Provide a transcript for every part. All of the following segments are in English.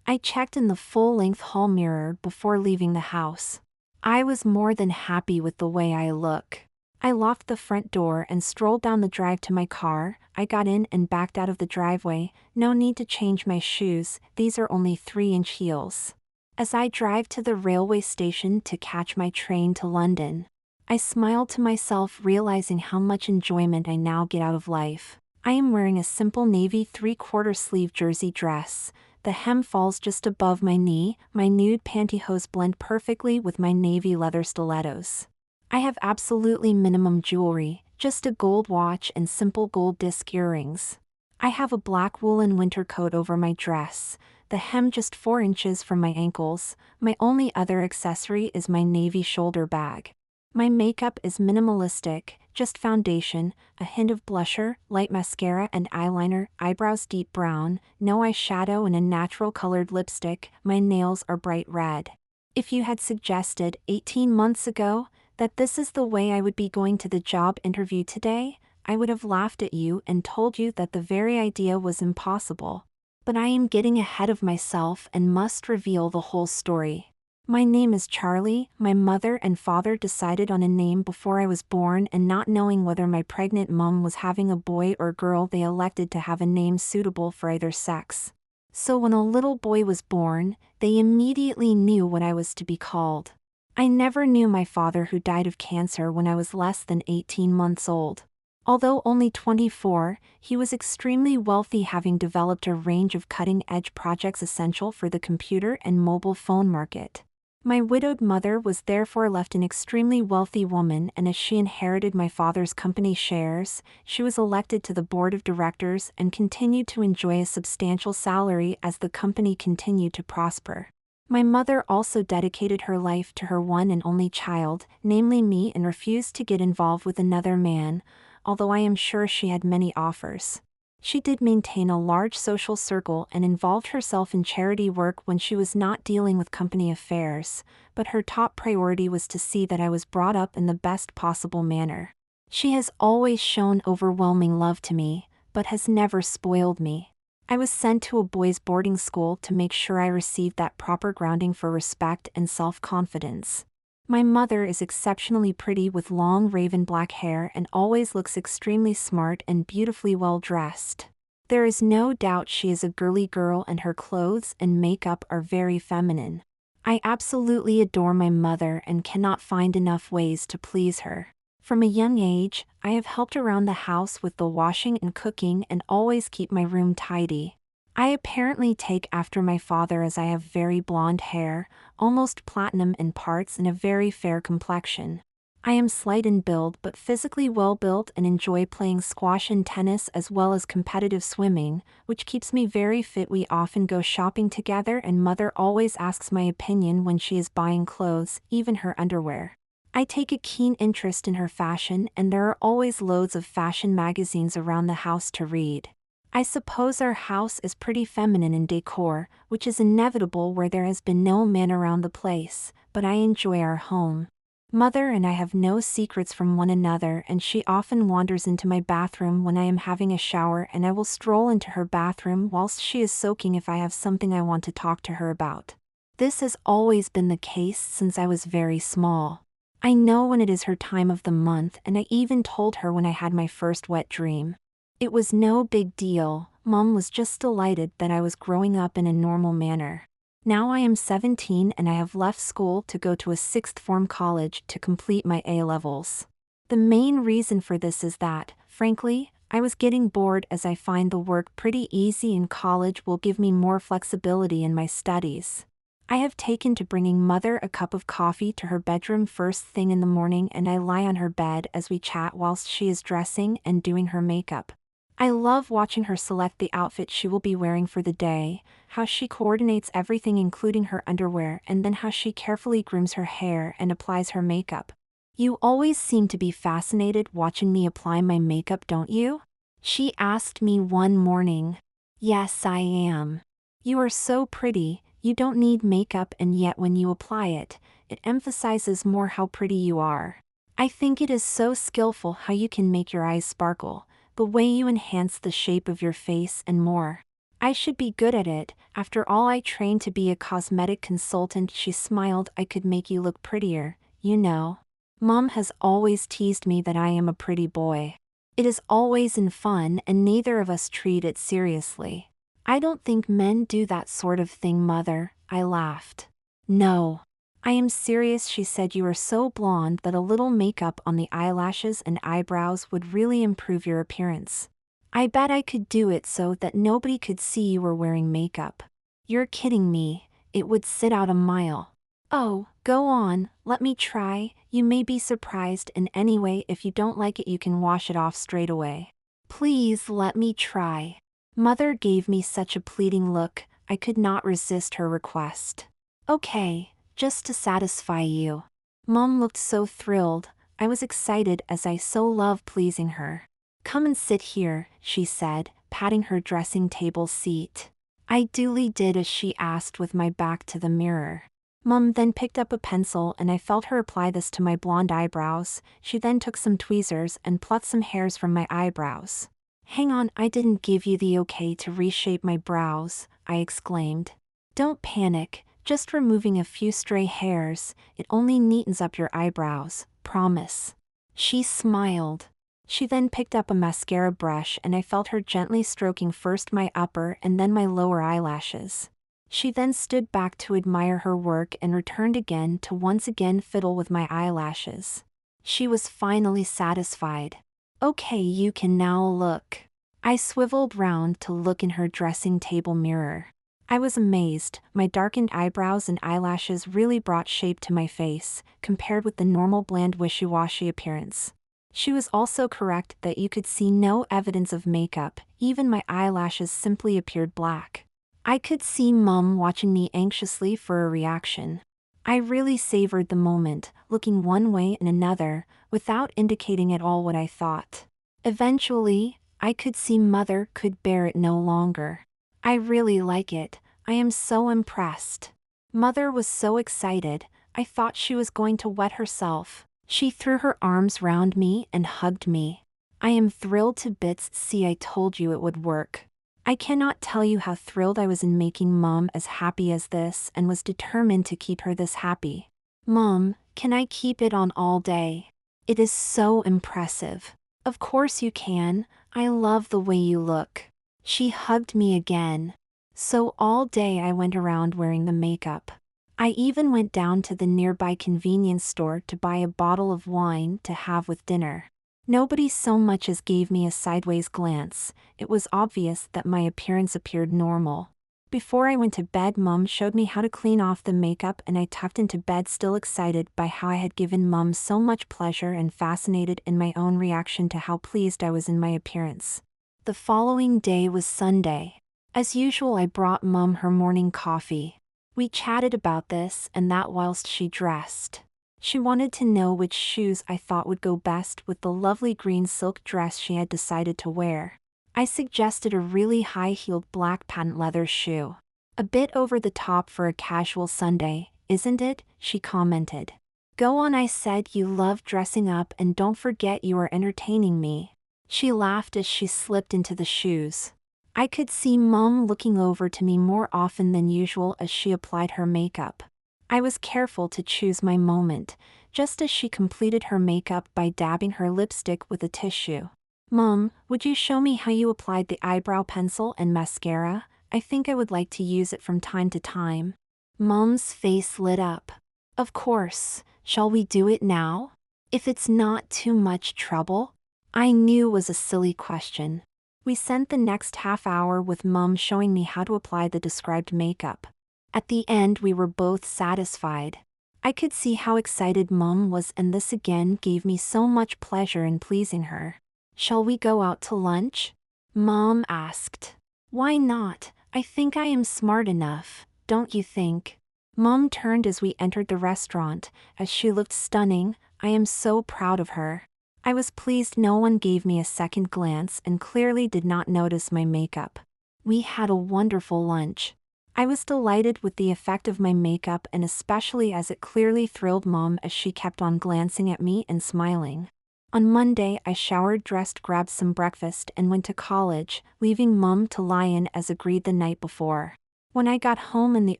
I checked in the full-length hall mirror before leaving the house. I was more than happy with the way I look. I locked the front door and strolled down the drive to my car. I got in and backed out of the driveway. No need to change my shoes, these are only 3-inch heels. As I drive to the railway station to catch my train to London, I smiled to myself, realizing how much enjoyment I now get out of life. I am wearing a simple navy 3/4 sleeve jersey dress. The hem falls just above my knee. My nude pantyhose blend perfectly with my navy leather stilettos. I have absolutely minimum jewelry, just a gold watch and simple gold disc earrings. I have a black woolen winter coat over my dress, the hem just 4 inches from my ankles. My only other accessory is my navy shoulder bag. My makeup is minimalistic, just foundation, a hint of blusher, light mascara and eyeliner, eyebrows deep brown, no eyeshadow and a natural colored lipstick. My nails are bright red. If you had suggested 18 months ago that this is the way I would be going to the job interview today, I would have laughed at you and told you that the very idea was impossible. But I am getting ahead of myself and must reveal the whole story. My name is Charlie. My mother and father decided on a name before I was born, and not knowing whether my pregnant mom was having a boy or girl, they elected to have a name suitable for either sex. So when a little boy was born, they immediately knew what I was to be called. I never knew my father, who died of cancer when I was less than 18 months old. Although only 24, he was extremely wealthy, having developed a range of cutting-edge projects essential for the computer and mobile phone market. My widowed mother was therefore left an extremely wealthy woman, and as she inherited my father's company shares, she was elected to the board of directors and continued to enjoy a substantial salary as the company continued to prosper. My mother also dedicated her life to her one and only child, namely me, and refused to get involved with another man, although I am sure she had many offers. She did maintain a large social circle and involved herself in charity work when she was not dealing with company affairs, but her top priority was to see that I was brought up in the best possible manner. She has always shown overwhelming love to me, but has never spoiled me. I was sent to a boys' boarding school to make sure I received that proper grounding for respect and self-confidence. My mother is exceptionally pretty with long raven black hair and always looks extremely smart and beautifully well dressed. There is no doubt she is a girly girl, and her clothes and makeup are very feminine. I absolutely adore my mother and cannot find enough ways to please her. From a young age, I have helped around the house with the washing and cooking and always keep my room tidy. I apparently take after my father, as I have very blonde hair, almost platinum in parts, and a very fair complexion. I am slight in build but physically well built, and enjoy playing squash and tennis as well as competitive swimming, which keeps me very fit. We often go shopping together, and mother always asks my opinion when she is buying clothes, even her underwear. I take a keen interest in her fashion, and there are always loads of fashion magazines around the house to read. I suppose our house is pretty feminine in decor, which is inevitable where there has been no man around the place, but I enjoy our home. Mother and I have no secrets from one another, and she often wanders into my bathroom when I am having a shower, and I will stroll into her bathroom whilst she is soaking if I have something I want to talk to her about. This has always been the case since I was very small. I know when it is her time of the month, and I even told her when I had my first wet dream. It was no big deal. Mom was just delighted that I was growing up in a normal manner. Now I am 17 and I have left school to go to a sixth form college to complete my A-levels. The main reason for this is that, frankly, I was getting bored, as I find the work pretty easy and college will give me more flexibility in my studies. I have taken to bringing mother a cup of coffee to her bedroom first thing in the morning, and I lie on her bed as we chat whilst she is dressing and doing her makeup. I love watching her select the outfit she will be wearing for the day, how she coordinates everything including her underwear, and then how she carefully grooms her hair and applies her makeup. You always seem to be fascinated watching me apply my makeup, don't you? She asked me one morning. Yes, I am. You are so pretty. You don't need makeup, and yet when you apply it, it emphasizes more how pretty you are. I think it is so skillful how you can make your eyes sparkle, the way you enhance the shape of your face, and more. I should be good at it. After all, I trained to be a cosmetic consultant. She smiled. I could make you look prettier, you know. Mom has always teased me that I am a pretty boy. It is always in fun and neither of us treat it seriously. I don't think men do that sort of thing, Mother, I laughed. No. I am serious, she said. You are so blonde that a little makeup on the eyelashes and eyebrows would really improve your appearance. I bet I could do it so that nobody could see you were wearing makeup. You're kidding me, it would sit out a mile. Oh, go on, let me try. You may be surprised, and anyway, if you don't like it you can wash it off straight away. Please let me try. Mother gave me such a pleading look, I could not resist her request. Okay, just to satisfy you. Mom looked so thrilled. I was excited as I so love pleasing her. Come and sit here, she said, patting her dressing table seat. I duly did as she asked with my back to the mirror. Mom then picked up a pencil and I felt her apply this to my blonde eyebrows. She then took some tweezers and plucked some hairs from my eyebrows. Hang on, I didn't give you the okay to reshape my brows, I exclaimed. Don't panic, just removing a few stray hairs, it only neatens up your eyebrows, promise. She smiled. She then picked up a mascara brush and I felt her gently stroking first my upper and then my lower eyelashes. She then stood back to admire her work and returned again to once again fiddle with my eyelashes. She was finally satisfied. Okay, you can now look. I swiveled round to look in her dressing table mirror. I was amazed. My darkened eyebrows and eyelashes really brought shape to my face, compared with the normal bland wishy-washy appearance. She was also correct that you could see no evidence of makeup, even my eyelashes simply appeared black. I could see Mom watching me anxiously for a reaction. I really savored the moment, looking one way and another, without indicating at all what I thought. Eventually, I could see Mother could bear it no longer. I really like it, I am so impressed. Mother was so excited, I thought she was going to wet herself. She threw her arms round me and hugged me. I am thrilled to bits. See, I told you it would work. I cannot tell you how thrilled I was in making Mom as happy as this and was determined to keep her this happy. Mom, can I keep it on all day? It is so impressive. Of course you can, I love the way you look. She hugged me again. So all day I went around wearing the makeup. I even went down to the nearby convenience store to buy a bottle of wine to have with dinner. Nobody so much as gave me a sideways glance. It was obvious that my appearance appeared normal. Before I went to bed, Mom showed me how to clean off the makeup and I tucked into bed still excited by how I had given Mom so much pleasure and fascinated in my own reaction to how pleased I was in my appearance. The following day was Sunday. As usual, I brought Mom her morning coffee. We chatted about this and that whilst she dressed. She wanted to know which shoes I thought would go best with the lovely green silk dress she had decided to wear. I suggested a really high-heeled black patent leather shoe. A bit over the top for a casual Sunday, isn't it? She commented. Go on, I said, you love dressing up and don't forget you are entertaining me. She laughed as she slipped into the shoes. I could see Mom looking over to me more often than usual as she applied her makeup. I was careful to choose my moment, just as she completed her makeup by dabbing her lipstick with a tissue. Mom, would you show me how you applied the eyebrow pencil and mascara? I think I would like to use it from time to time. Mom's face lit up. Of course, shall we do it now? If it's not too much trouble? I knew it was a silly question. We spent the next half hour with Mom showing me how to apply the described makeup. At the end we were both satisfied. I could see how excited Mom was and this again gave me so much pleasure in pleasing her. Shall we go out to lunch? Mom asked. Why not? I think I am smart enough, don't you think? Mom turned as we entered the restaurant. As she looked stunning, I am so proud of her. I was pleased no one gave me a second glance and clearly did not notice my makeup. We had a wonderful lunch. I was delighted with the effect of my makeup and especially as it clearly thrilled Mom as she kept on glancing at me and smiling. On Monday, I showered, dressed, grabbed some breakfast, and went to college, leaving Mom to lie in as agreed the night before. When I got home in the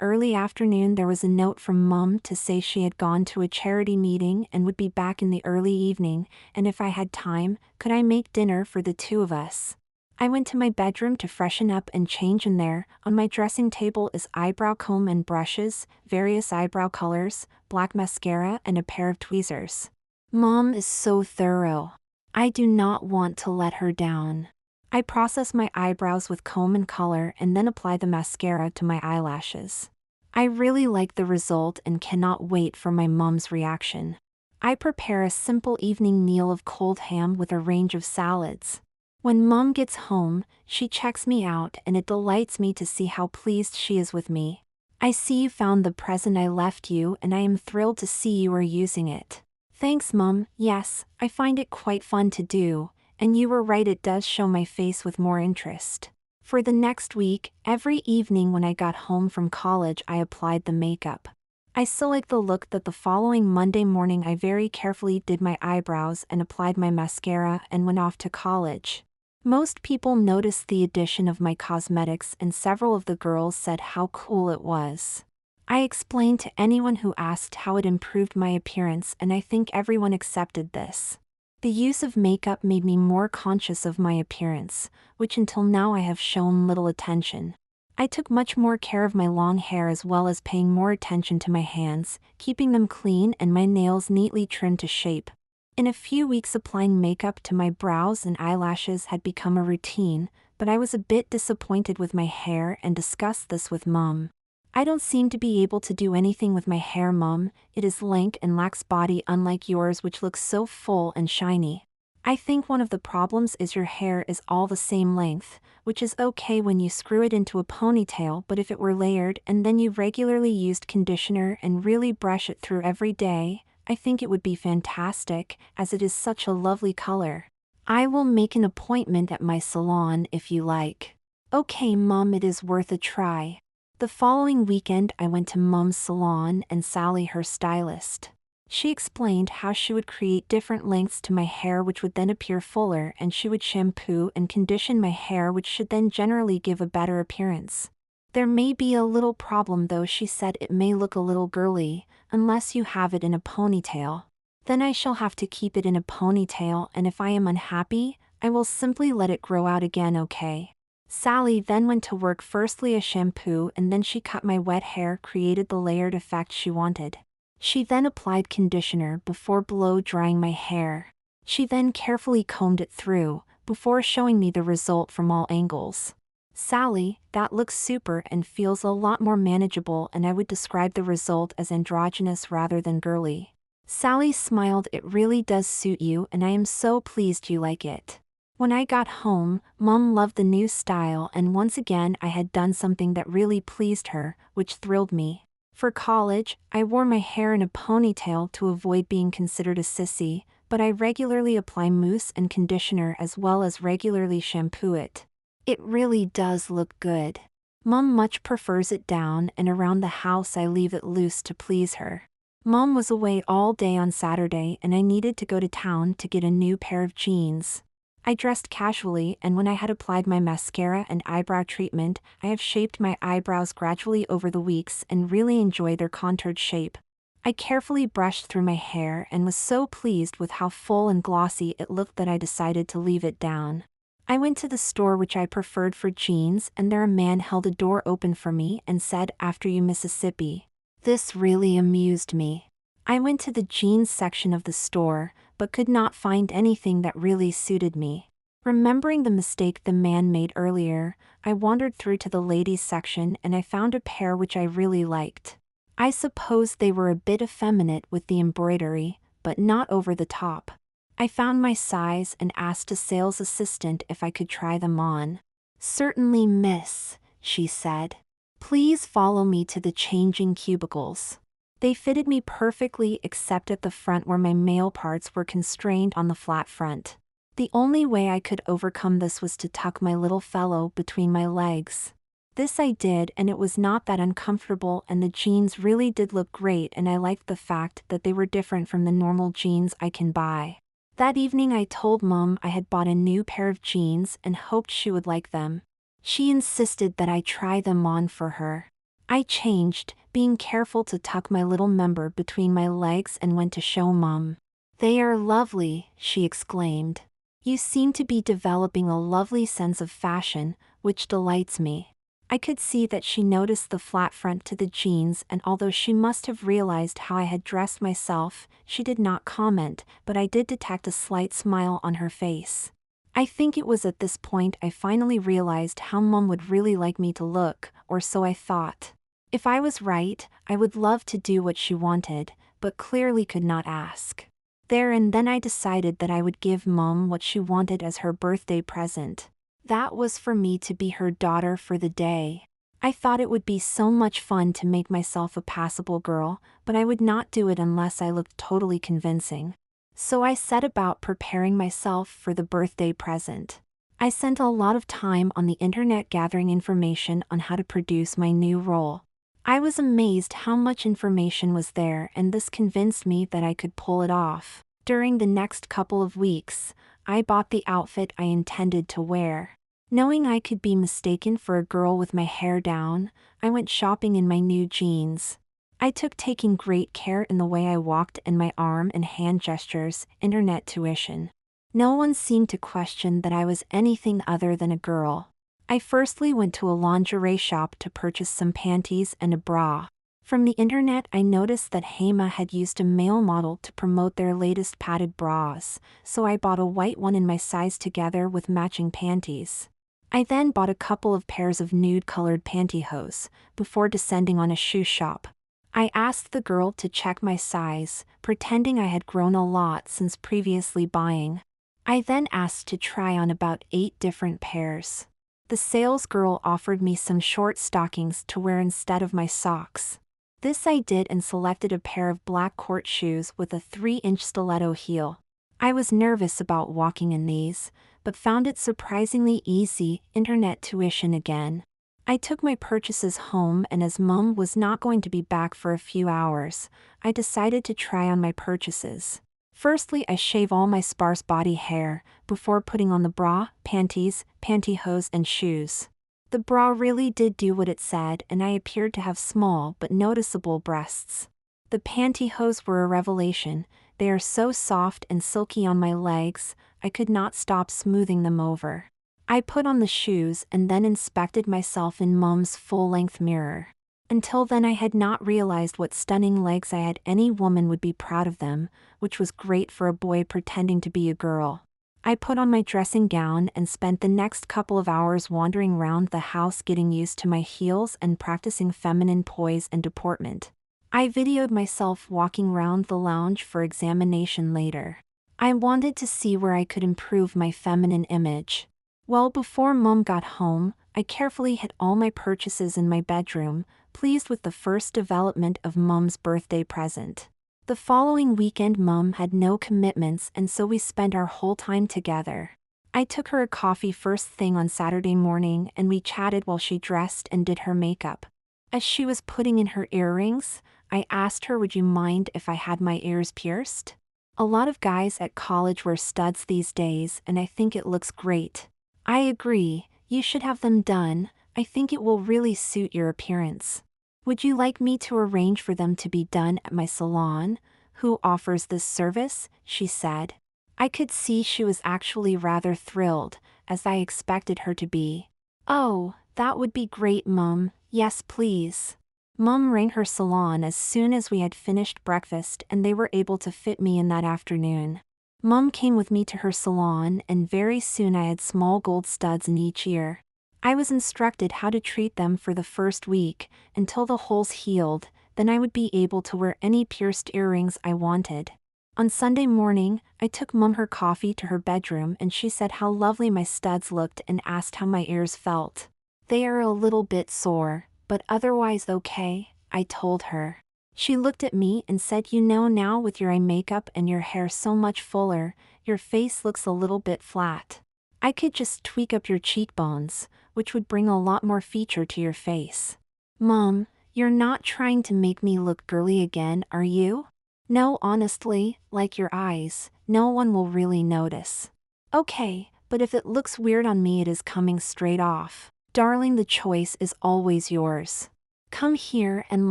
early afternoon, there was a note from Mom to say she had gone to a charity meeting and would be back in the early evening, and if I had time, could I make dinner for the two of us. I went to my bedroom to freshen up and change, and there, on my dressing table, is eyebrow comb and brushes, various eyebrow colors, black mascara, and a pair of tweezers. Mom is so thorough. I do not want to let her down. I process my eyebrows with comb and color and then apply the mascara to my eyelashes. I really like the result and cannot wait for my mom's reaction. I prepare a simple evening meal of cold ham with a range of salads. When Mom gets home, she checks me out, and it delights me to see how pleased she is with me. I see you found the present I left you, and I am thrilled to see you are using it. Thanks, Mom. Yes, I find it quite fun to do, and you were right, it does show my face with more interest. For the next week, every evening when I got home from college, I applied the makeup. I so liked the look that the following Monday morning I very carefully did my eyebrows and applied my mascara and went off to college. Most people noticed the addition of my cosmetics, and several of the girls said how cool it was. I explained to anyone who asked how it improved my appearance, and I think everyone accepted this. The use of makeup made me more conscious of my appearance, which until now I have shown little attention. I took much more care of my long hair, as well as paying more attention to my hands, keeping them clean and my nails neatly trimmed to shape. In a few weeks, applying makeup to my brows and eyelashes had become a routine, but I was a bit disappointed with my hair and discussed this with Mom. I don't seem to be able to do anything with my hair, Mom. It is lank and lacks body, unlike yours, which looks so full and shiny. I think one of the problems is your hair is all the same length, which is okay when you screw it into a ponytail, but if it were layered and then you regularly used conditioner and really brush it through every day, I think it would be fantastic, as it is such a lovely color. I will make an appointment at my salon if you like. Okay, Mom, it is worth a try. The following weekend, I went to Mom's salon and Sally, her stylist. She explained how she would create different lengths to my hair, which would then appear fuller, and she would shampoo and condition my hair, which should then generally give a better appearance. There may be a little problem though. She said it may look a little girly, unless you have it in a ponytail. Then I shall have to keep it in a ponytail, and if I am unhappy, I will simply let it grow out again, okay? Sally then went to work. Firstly a shampoo, and then she cut my wet hair, created the layered effect she wanted. She then applied conditioner before blow drying my hair. She then carefully combed it through, before showing me the result from all angles. Sally, that looks super and feels a lot more manageable, and I would describe the result as androgynous rather than girly. Sally smiled. It really does suit you, and I am so pleased you like it. When I got home, Mom loved the new style, and once again I had done something that really pleased her, which thrilled me. For college, I wore my hair in a ponytail to avoid being considered a sissy, but I regularly apply mousse and conditioner as well as regularly shampoo it. It really does look good. Mom much prefers it down, and around the house I leave it loose to please her. Mom was away all day on Saturday, and I needed to go to town to get a new pair of jeans. I dressed casually, and when I had applied my mascara and eyebrow treatment, I have shaped my eyebrows gradually over the weeks and really enjoy their contoured shape. I carefully brushed through my hair and was so pleased with how full and glossy it looked that I decided to leave it down. I went to the store which I preferred for jeans, and there a man held a door open for me and said, "After you, Mississippi." This really amused me. I went to the jeans section of the store, but could not find anything that really suited me. Remembering the mistake the man made earlier, I wandered through to the ladies section, and I found a pair which I really liked. I suppose they were a bit effeminate with the embroidery, but not over the top. I found my size and asked a sales assistant if I could try them on. "Certainly, miss," she said. "Please follow me to the changing cubicles." They fitted me perfectly except at the front, where my male parts were constrained on the flat front. The only way I could overcome this was to tuck my little fellow between my legs. This I did, and it was not that uncomfortable, and the jeans really did look great, and I liked the fact that they were different from the normal jeans I can buy. That evening I told Mom I had bought a new pair of jeans and hoped she would like them. She insisted that I try them on for her. I changed, being careful to tuck my little member between my legs, and went to show Mom. "They are lovely," she exclaimed. "You seem to be developing a lovely sense of fashion, which delights me." I could see that she noticed the flat front to the jeans, and although she must have realized how I had dressed myself, she did not comment, but I did detect a slight smile on her face. I think it was at this point I finally realized how Mom would really like me to look, or so I thought. If I was right, I would love to do what she wanted, but clearly could not ask. There and then I decided that I would give Mom what she wanted as her birthday present. That was for me to be her daughter for the day. I thought it would be so much fun to make myself a passable girl, but I would not do it unless I looked totally convincing. So I set about preparing myself for the birthday present. I spent a lot of time on the internet gathering information on how to produce my new role. I was amazed how much information was there, and this convinced me that I could pull it off. During the next couple of weeks, I bought the outfit I intended to wear. Knowing I could be mistaken for a girl with my hair down, I went shopping in my new jeans. I took taking great care in the way I walked and my arm and hand gestures, internet tuition. No one seemed to question that I was anything other than a girl. I firstly went to a lingerie shop to purchase some panties and a bra. From the internet I noticed that Hema had used a male model to promote their latest padded bras, so I bought a white one in my size together with matching panties. I then bought a couple of pairs of nude-colored pantyhose, before descending on a shoe shop. I asked the girl to check my size, pretending I had grown a lot since previously buying. I then asked to try on about 8 different pairs. The sales girl offered me some short stockings to wear instead of my socks. This I did and selected a pair of black court shoes with a 3-inch stiletto heel. I was nervous about walking in these, but found it surprisingly easy. Internet tuition again. I took my purchases home, and as Mom was not going to be back for a few hours, I decided to try on my purchases. Firstly, I shave all my sparse body hair, before putting on the bra, panties, pantyhose and shoes. The bra really did do what it said, and I appeared to have small but noticeable breasts. The pantyhose were a revelation. They are so soft and silky on my legs, I could not stop smoothing them over. I put on the shoes and then inspected myself in Mom's full-length mirror. Until then I had not realized what stunning legs I had. Any woman would be proud of them, which was great for a boy pretending to be a girl. I put on my dressing gown and spent the next couple of hours wandering around the house getting used to my heels and practicing feminine poise and deportment. I videoed myself walking around the lounge for examination later. I wanted to see where I could improve my feminine image. Well, before Mom got home, I carefully hid all my purchases in my bedroom, pleased with the first development of Mom's birthday present. The following weekend Mom had no commitments, and so we spent our whole time together. I took her a coffee first thing on Saturday morning, and we chatted while she dressed and did her makeup. As she was putting in her earrings, I asked her, "Would you mind if I had my ears pierced?" A lot of guys at college wear studs these days, and I think it looks great. "I agree, you should have them done. I think it will really suit your appearance. Would you like me to arrange for them to be done at my salon, who offers this service?" she said. I could see she was actually rather thrilled, as I expected her to be. "Oh, that would be great, Mom. Yes, please." Mom rang her salon as soon as we had finished breakfast, and they were able to fit me in that afternoon. Mom came with me to her salon, and very soon I had small gold studs in each ear. I was instructed how to treat them for the first week, until the holes healed, then I would be able to wear any pierced earrings I wanted. On Sunday morning, I took Mom her coffee to her bedroom, and she said how lovely my studs looked and asked how my ears felt. "They are a little bit sore, but otherwise okay," I told her. She looked at me and said, "You know, now with your eye makeup and your hair so much fuller, your face looks a little bit flat. I could just tweak up your cheekbones, which would bring a lot more feature to your face." "Mom, you're not trying to make me look girly again, are you?" "No, honestly, like your eyes, No one will really notice. Okay, but if it looks weird on me, it is coming straight off. Darling, the choice is always yours. Come here and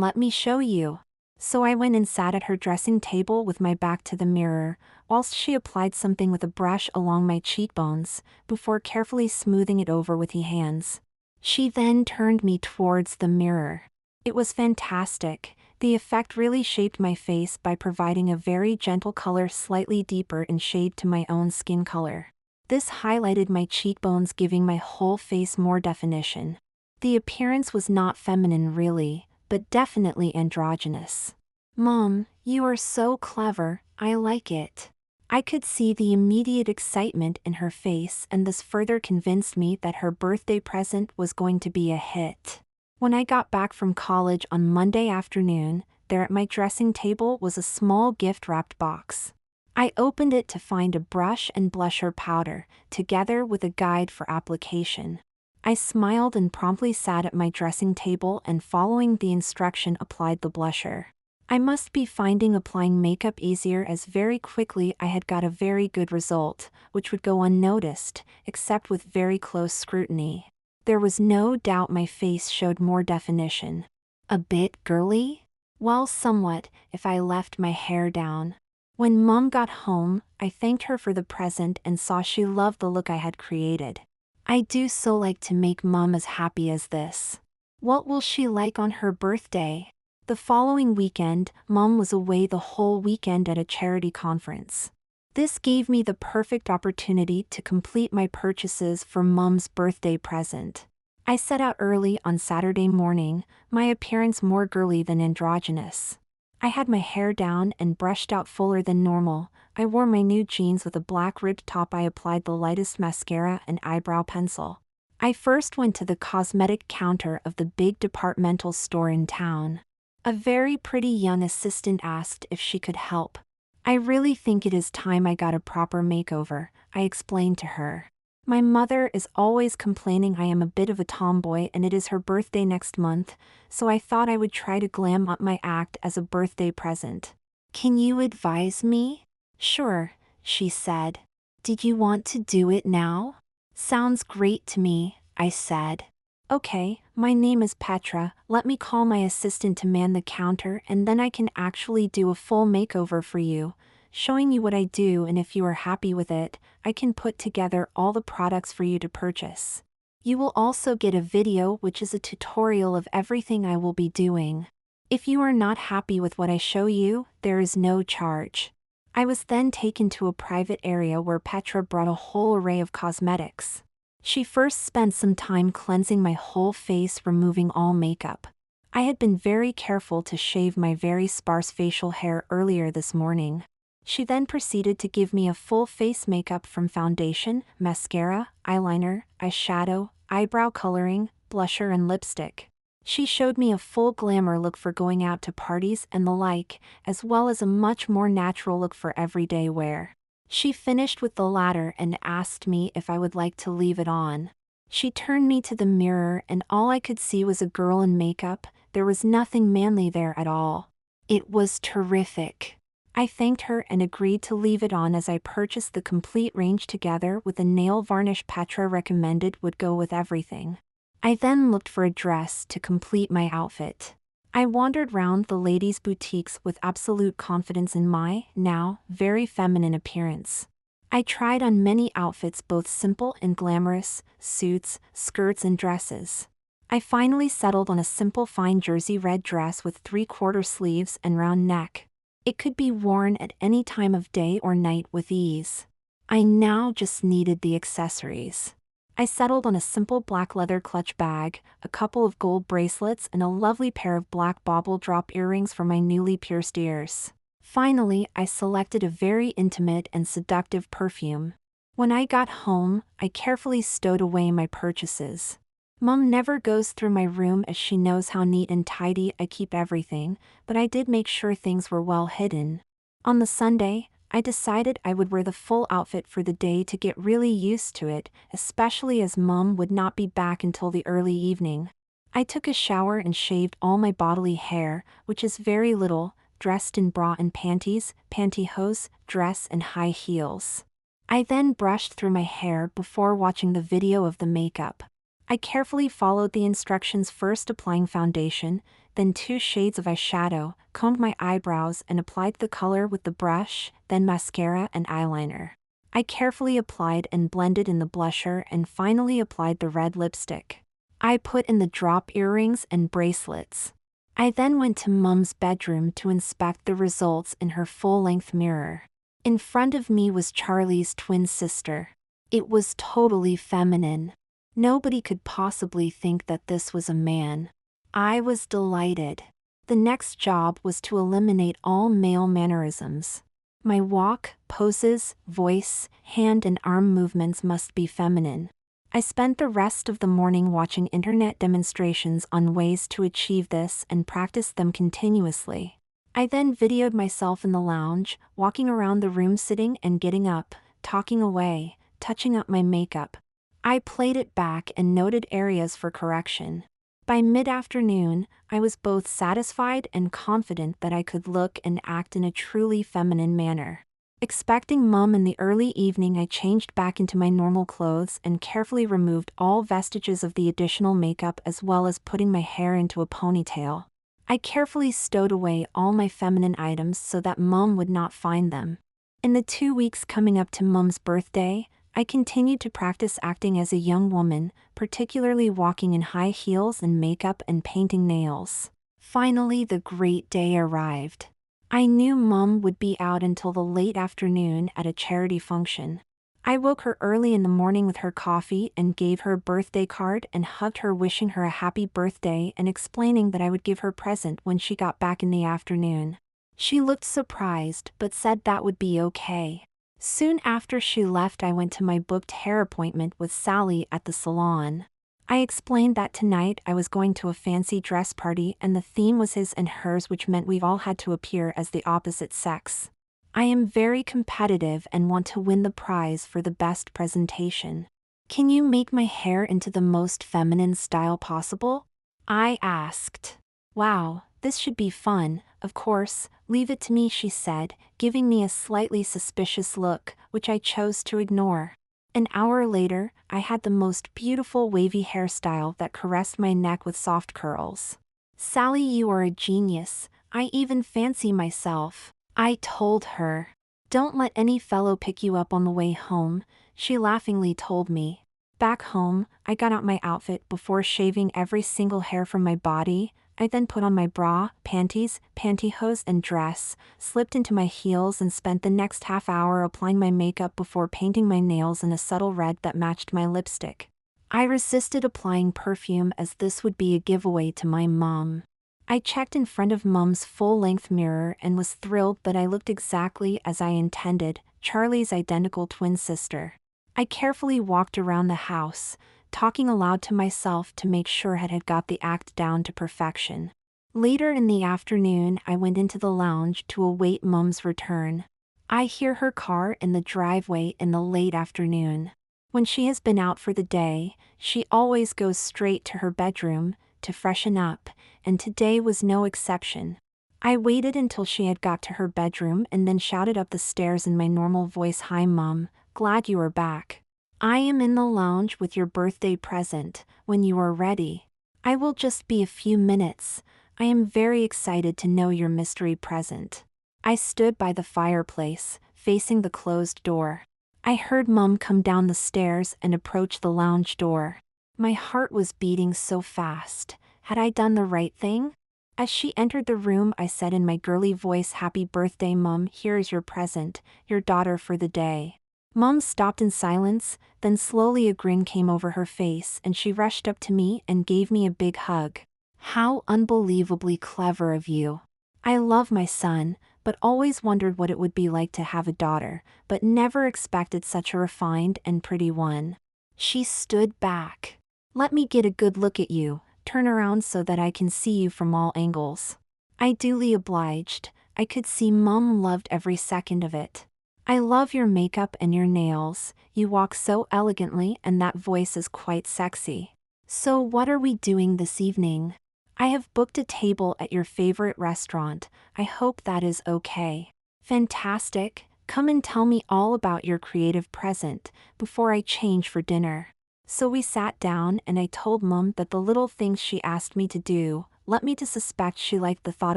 let me show you. So I went and sat at her dressing table with my back to the mirror, whilst she applied something with a brush along my cheekbones, before carefully smoothing it over with her hands. She then turned me towards the mirror. It was fantastic. The effect really shaped my face by providing a very gentle color slightly deeper in shade to my own skin color. This highlighted my cheekbones, giving my whole face more definition. The appearance was not feminine really, but definitely androgynous. Mom, you are so clever, I like it. I could see the immediate excitement in her face, and this further convinced me that her birthday present was going to be a hit. When I got back from college on Monday afternoon, there at my dressing table was a small gift-wrapped box. I opened it to find a brush and blusher powder, together with a guide for application. I smiled and promptly sat at my dressing table and, following the instruction, applied the blusher. I must be finding applying makeup easier, as very quickly I had got a very good result, which would go unnoticed, except with very close scrutiny. There was no doubt my face showed more definition. A bit girly? Well, somewhat, if I left my hair down. When Mom got home, I thanked her for the present and saw she loved the look I had created. I do so like to make Mom as happy as this. What will she like on her birthday? The following weekend, Mom was away the whole weekend at a charity conference. This gave me the perfect opportunity to complete my purchases for Mom's birthday present. I set out early on Saturday morning, my appearance more girly than androgynous. I had my hair down and brushed out fuller than normal. I wore my new jeans with a black ribbed top. I applied the lightest mascara and eyebrow pencil. I first went to the cosmetic counter of the big departmental store in town. A very pretty young assistant asked if she could help. I really think it is time I got a proper makeover, I explained to her. My mother is always complaining I am a bit of a tomboy, and it is her birthday next month, so I thought I would try to glam up my act as a birthday present. Can you advise me? Sure, she said. Did you want to do it now? Sounds great to me, I said. Okay, my name is Petra. Let me call my assistant to man the counter, and then I can actually do a full makeover for you, showing you what I do, and if you are happy with it, I can put together all the products for you to purchase. You will also get a video which is a tutorial of everything I will be doing. If you are not happy with what I show you, there is no charge. I was then taken to a private area where Petra brought a whole array of cosmetics. She first spent some time cleansing my whole face, removing all makeup. I had been very careful to shave my very sparse facial hair earlier this morning. She then proceeded to give me a full face makeup from foundation, mascara, eyeliner, eyeshadow, eyebrow coloring, blusher and lipstick. She showed me a full glamour look for going out to parties and the like, as well as a much more natural look for everyday wear. She finished with the latter and asked me if I would like to leave it on. She turned me to the mirror, and all I could see was a girl in makeup. There was nothing manly there at all. It was terrific. I thanked her and agreed to leave it on, as I purchased the complete range together with the nail varnish Petra recommended would go with everything. I then looked for a dress to complete my outfit. I wandered round the ladies' boutiques with absolute confidence in my, now, very feminine appearance. I tried on many outfits, both simple and glamorous, suits, skirts and dresses. I finally settled on a simple fine jersey red dress with 3/4 sleeves and round neck. It could be worn at any time of day or night with ease. I now just needed the accessories. I settled on a simple black leather clutch bag, a couple of gold bracelets and a lovely pair of black bauble drop earrings for my newly pierced ears. Finally, I selected a very intimate and seductive perfume. When I got home, I carefully stowed away my purchases. Mom never goes through my room, as she knows how neat and tidy I keep everything, but I did make sure things were well hidden. On the Sunday, I decided I would wear the full outfit for the day to get really used to it, especially as Mom would not be back until the early evening. I took a shower and shaved all my bodily hair, which is very little, dressed in bra and panties, pantyhose, dress and high heels. I then brushed through my hair before watching the video of the makeup. I carefully followed the instructions, first applying foundation, then 2 shades of eyeshadow, combed my eyebrows and applied the color with the brush, then mascara and eyeliner. I carefully applied and blended in the blusher and finally applied the red lipstick. I put in the drop earrings and bracelets. I then went to Mom's bedroom to inspect the results in her full-length mirror. In front of me was Charlie's twin sister. It was totally feminine. Nobody could possibly think that this was a man. I was delighted. The next job was to eliminate all male mannerisms. My walk, poses, voice, hand and arm movements must be feminine. I spent the rest of the morning watching internet demonstrations on ways to achieve this and practiced them continuously. I then videoed myself in the lounge, walking around the room, sitting and getting up, talking away, touching up my makeup. I played it back and noted areas for correction. By mid-afternoon, I was both satisfied and confident that I could look and act in a truly feminine manner. Expecting Mom in the early evening, I changed back into my normal clothes and carefully removed all vestiges of the additional makeup, as well as putting my hair into a ponytail. I carefully stowed away all my feminine items so that Mom would not find them. In the 2 weeks coming up to Mom's birthday, I continued to practice acting as a young woman, particularly walking in high heels and makeup and painting nails. Finally, the great day arrived. I knew Mom would be out until the late afternoon at a charity function. I woke her early in the morning with her coffee and gave her a birthday card and hugged her, wishing her a happy birthday and explaining that I would give her a present when she got back in the afternoon. She looked surprised but said that would be okay. Soon after she left, I went to my booked hair appointment with Sally at the salon. I explained that tonight I was going to a fancy dress party and the theme was his and hers, which meant we've all had to appear as the opposite sex. I am very competitive and want to win the prize for the best presentation. Can you make my hair into the most feminine style possible? I asked. Wow, this should be fun. Of course, leave it to me, she said, giving me a slightly suspicious look, which I chose to ignore. An hour later, I had the most beautiful wavy hairstyle that caressed my neck with soft curls. Sally, you are a genius. I even fancy myself, I told her. Don't let any fellow pick you up on the way home, she laughingly told me. Back home, I got out my outfit before shaving every single hair from my body. I then put on my bra, panties, pantyhose and dress, slipped into my heels and spent the next half hour applying my makeup before painting my nails in a subtle red that matched my lipstick. I resisted applying perfume as this would be a giveaway to my mom. I checked in front of Mom's full-length mirror and was thrilled that I looked exactly as I intended, Charlie's identical twin sister. I carefully walked around the house, talking aloud to myself to make sure I had got the act down to perfection. Later in the afternoon, I went into the lounge to await Mom's return. I hear her car in the driveway in the late afternoon. When she has been out for the day, she always goes straight to her bedroom to freshen up, and today was no exception. I waited until she had got to her bedroom and then shouted up the stairs in my normal voice, "Hi Mom, glad you are back. I am in the lounge with your birthday present. When you are ready, I will just be a few minutes. I am very excited to know your mystery present." I stood by the fireplace, facing the closed door. I heard Mom come down the stairs and approach the lounge door. My heart was beating so fast. Had I done the right thing? As she entered the room, I said in my girly voice, "Happy birthday, Mom. Here is your present, your daughter for the day." Mom stopped in silence, then slowly a grin came over her face and she rushed up to me and gave me a big hug. How unbelievably clever of you. I love my son, but always wondered what it would be like to have a daughter, but never expected such a refined and pretty one. She stood back. Let me get a good look at you, turn around so that I can see you from all angles. I duly obliged. I could see Mom loved every second of it. I love your makeup and your nails, you walk so elegantly and that voice is quite sexy. So what are we doing this evening? I have booked a table at your favorite restaurant. I hope that is okay. Fantastic. Come and tell me all about your creative present before I change for dinner. So we sat down and I told Mom that the little things she asked me to do led me to suspect she liked the thought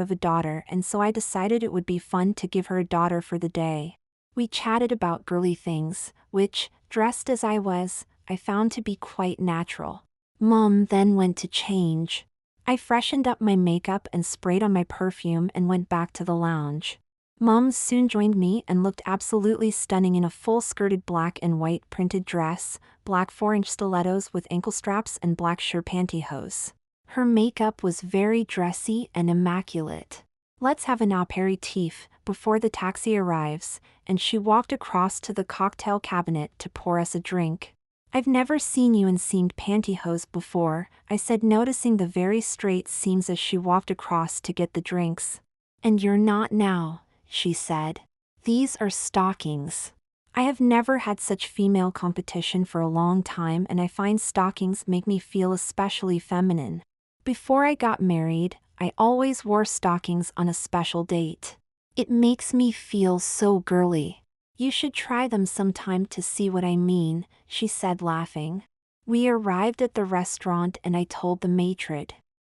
of a daughter, and so I decided it would be fun to give her a daughter for the day. We chatted about girly things, which, dressed as I was, I found to be quite natural. Mom then went to change. I freshened up my makeup and sprayed on my perfume and went back to the lounge. Mom soon joined me and looked absolutely stunning in a full-skirted black and white printed dress, black 4-inch stilettos with ankle straps and black sheer pantyhose. Her makeup was very dressy and immaculate. Let's have an aperitif before the taxi arrives, and she walked across to the cocktail cabinet to pour us a drink. I've never seen you in seamed pantyhose before, I said, noticing the very straight seams as she walked across to get the drinks. And you're not now, she said. These are stockings. I have never had such female competition for a long time, and I find stockings make me feel especially feminine. Before I got married, I always wore stockings on a special date. It makes me feel so girly. You should try them sometime to see what I mean, she said, laughing. We arrived at the restaurant and I told the maitre.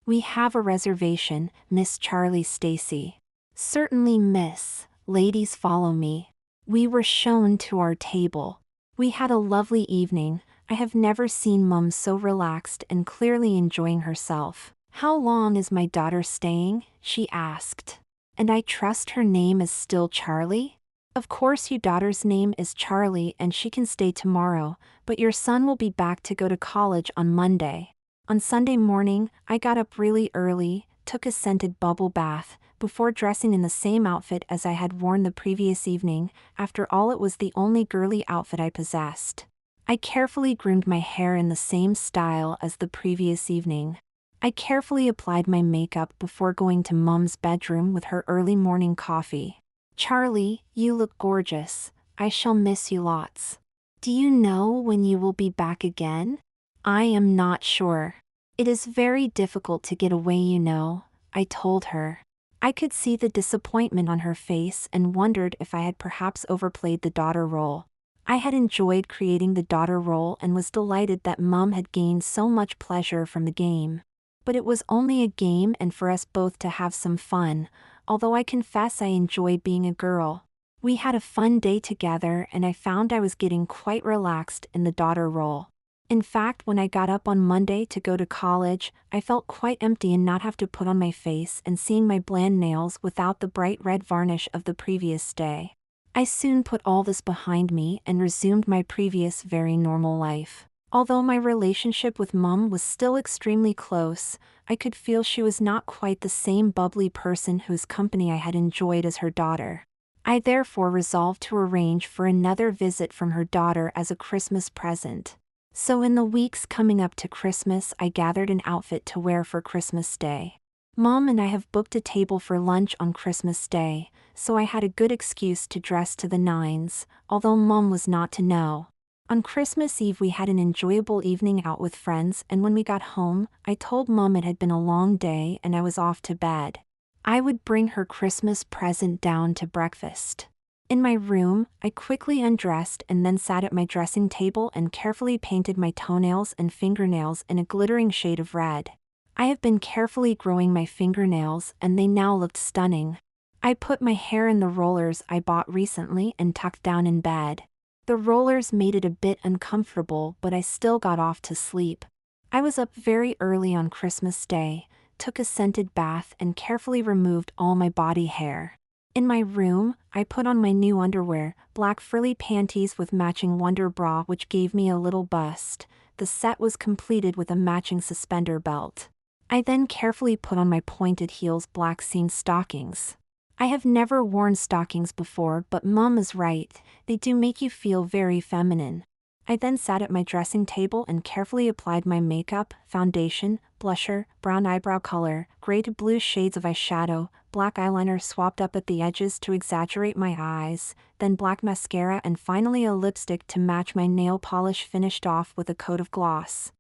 We have a reservation, Miss Charlie Stacy. Certainly, miss. Ladies, follow me. We were shown to our table. We had a lovely evening. I have never seen Mum so relaxed and clearly enjoying herself. How long is my daughter staying? She asked. And I trust her name is still Charlie? Of course, your daughter's name is Charlie and she can stay tomorrow, but your son will be back to go to college on Monday. On Sunday morning, I got up really early, took a scented bubble bath, before dressing in the same outfit as I had worn the previous evening. After all, it was the only girly outfit I possessed. I carefully groomed my hair in the same style as the previous evening. I carefully applied my makeup before going to Mum's bedroom with her early morning coffee. Charlie, you look gorgeous. I shall miss you lots. Do you know when you will be back again? I am not sure. It is very difficult to get away, you know, I told her. I could see the disappointment on her face and wondered if I had perhaps overplayed the daughter role. I had enjoyed creating the daughter role and was delighted that Mum had gained so much pleasure from the game. But it was only a game and for us both to have some fun, although I confess I enjoyed being a girl. We had a fun day together and I found I was getting quite relaxed in the daughter role. In fact, when I got up on Monday to go to college, I felt quite empty and not have to put on my face and seeing my bland nails without the bright red varnish of the previous day. I soon put all this behind me and resumed my previous very normal life. Although my relationship with Mum was still extremely close, I could feel she was not quite the same bubbly person whose company I had enjoyed as her daughter. I therefore resolved to arrange for another visit from her daughter as a Christmas present. So in the weeks coming up to Christmas, I gathered an outfit to wear for Christmas Day. Mom and I have booked a table for lunch on Christmas Day, so I had a good excuse to dress to the nines, although Mom was not to know. On Christmas Eve we had an enjoyable evening out with friends, and when we got home, I told Mom it had been a long day and I was off to bed. I would bring her Christmas present down to breakfast. In my room, I quickly undressed and then sat at my dressing table and carefully painted my toenails and fingernails in a glittering shade of red. I have been carefully growing my fingernails and they now looked stunning. I put my hair in the rollers I bought recently and tucked down in bed. The rollers made it a bit uncomfortable, but I still got off to sleep. I was up very early on Christmas Day, took a scented bath and carefully removed all my body hair. In my room, I put on my new underwear, black frilly panties with matching Wonder bra which gave me a little bust. The set was completed with a matching suspender belt. I then carefully put on my pointed heels black seam stockings. I have never worn stockings before, but Mom is right, they do make you feel very feminine. I then sat at my dressing table and carefully applied my makeup, foundation, blusher, brown eyebrow color, gray to blue shades of eyeshadow, black eyeliner swapped up at the edges to exaggerate my eyes, then black mascara and finally a lipstick to match my nail polish, finished off with a coat of gloss.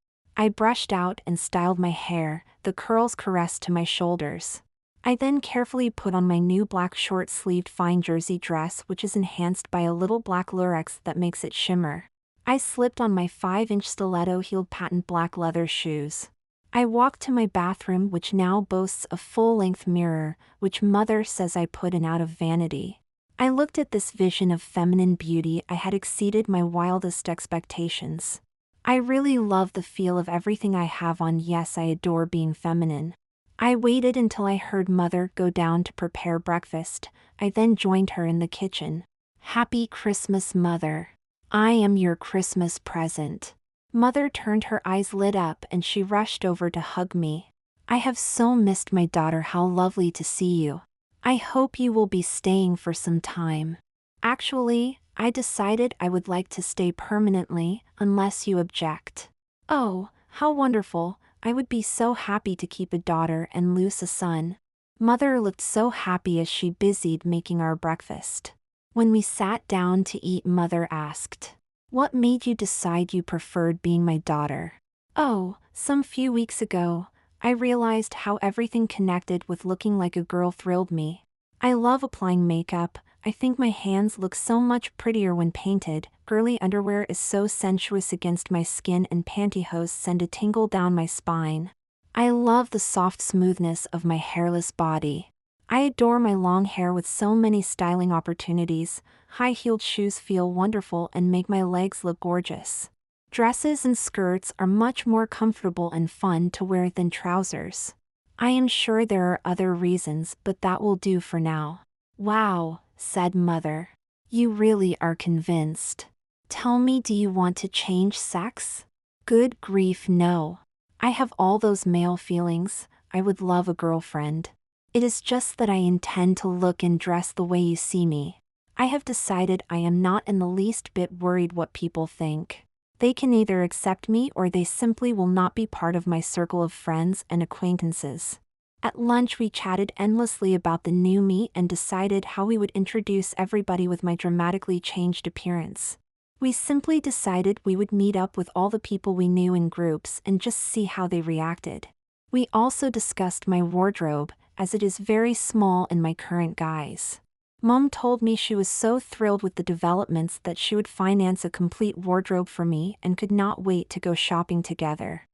I brushed out and styled my hair, the curls caressed to my shoulders. I then carefully put on my new black short-sleeved fine jersey dress, which is enhanced by a little black lurex that makes it shimmer. I slipped on my 5-inch stiletto-heeled patent black leather shoes. I walked to my bathroom, which now boasts a full-length mirror, which Mother says I put in out of vanity. I looked at this vision of feminine beauty. I had exceeded my wildest expectations. I really love the feel of everything I have on. Yes, I adore being feminine. I waited until I heard Mother go down to prepare breakfast. I then joined her in the kitchen. Happy Christmas, Mother. I am your Christmas present. Mother turned, her eyes lit up, and she rushed over to hug me. I have so missed my daughter. How lovely to see you. I hope you will be staying for some time. Actually, I decided I would like to stay permanently, unless you object. Oh, how wonderful. I would be so happy to keep a daughter and lose a son. Mother looked so happy as she busied making our breakfast. When we sat down to eat, Mother asked, "What made you decide you preferred being my daughter?" "Oh, some few weeks ago, I realized how everything connected with looking like a girl thrilled me. I love applying makeup. I think my hands look so much prettier when painted. Girly underwear is so sensuous against my skin, and pantyhose send a tingle down my spine. I love the soft smoothness of my hairless body. I adore my long hair with so many styling opportunities. High-heeled shoes feel wonderful and make my legs look gorgeous. Dresses and skirts are much more comfortable and fun to wear than trousers. I am sure there are other reasons, but that will do for now." "Wow," said Mother. "You really are convinced. Tell me, do you want to change sex?" "Good grief, no. I have all those male feelings. I would love a girlfriend. It is just that I intend to look and dress the way you see me. I have decided I am not in the least bit worried what people think. They can either accept me or they simply will not be part of my circle of friends and acquaintances." At lunch we chatted endlessly about the new me and decided how we would introduce everybody with my dramatically changed appearance. We simply decided we would meet up with all the people we knew in groups and just see how they reacted. We also discussed my wardrobe, as it is very small in my current guise. Mom told me she was so thrilled with the developments that she would finance a complete wardrobe for me and could not wait to go shopping together.